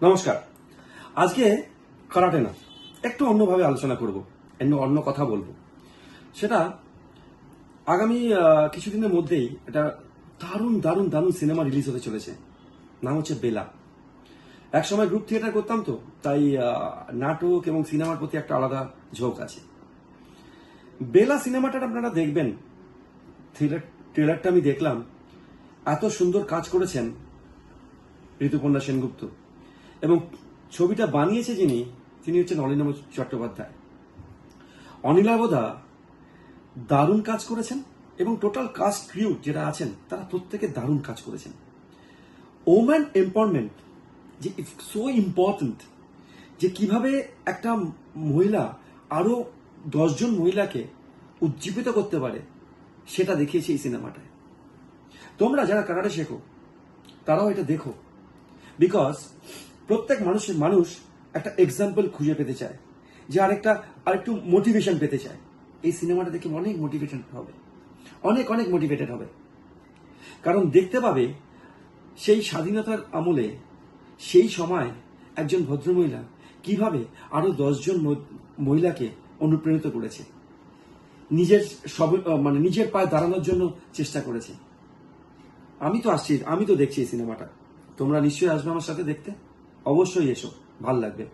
নমস্কার। আজকে কারাটে না, একটু অন্যভাবে আলোচনা করব, অন্য কথা বলবো। সেটা আগামী কিছুদিনের মধ্যেই একটা দারুণ দারুণ দারুণ সিনেমা রিলিজ হতে চলেছে। নাম হচ্ছে বেলা। একসময় গ্রুপ থিয়েটার করতাম, তো তাই নাটক এবং সিনেমার প্রতি একটা আলাদা ঝোঁক আছে। বেলা সিনেমাটা আপনারা দেখবেন, ট্রেলারটা আমি দেখলাম, এত সুন্দর কাজ করেছেন ঋতুপর্ণা সেনগুপ্ত, এবং ছবিটা বানিয়েছে তিনি হচ্ছেন অনিলাভ চট্টোপাধ্যায়। অনিলাভদা দারুণ কাজ করেছেন, এবং টোটাল কাস্ট ক্রিউ যেটা আছেন তারা প্রত্যেকে দারুণ কাজ করেছেন। ওম্যান এম্পাওয়ারমেন্ট যে সো ইম্পর্টেন্ট, যে কিভাবে একটা মহিলা আরো 10 জন মহিলাকে উজ্জীবিত করতে পারে, সেটা দেখিয়েছে এই সিনেমাটায়। তোমরা যারা কারাটে শেখো তারাও এটা দেখো, বিকজ প্রত্যেক মানুষ একটা এক্সাম্পল খুঁজে পেতে চায়, যে আরেকটু মোটিভেশন পেতে চায়। এই সিনেমাটা দেখে অনেক মোটিভেটেড হবে, অনেক মোটিভেটেড হবে। কারণ দেখতে পাবে সেই স্বাধীনতার আমলে সেই সময় একজন ভদ্রমহিলা কিভাবে আরো 10 জন মহিলাকে অনুপ্রাণিত করেছে, নিজের পায়ে দাঁড়ানোর জন্য চেষ্টা করেছে। আমি তো দেখছি এই সিনেমাটা। তোমরা নিশ্চয়ই আসবে আমার সাথে দেখতে, অবশ্যই এসো, ভাল লাগবে।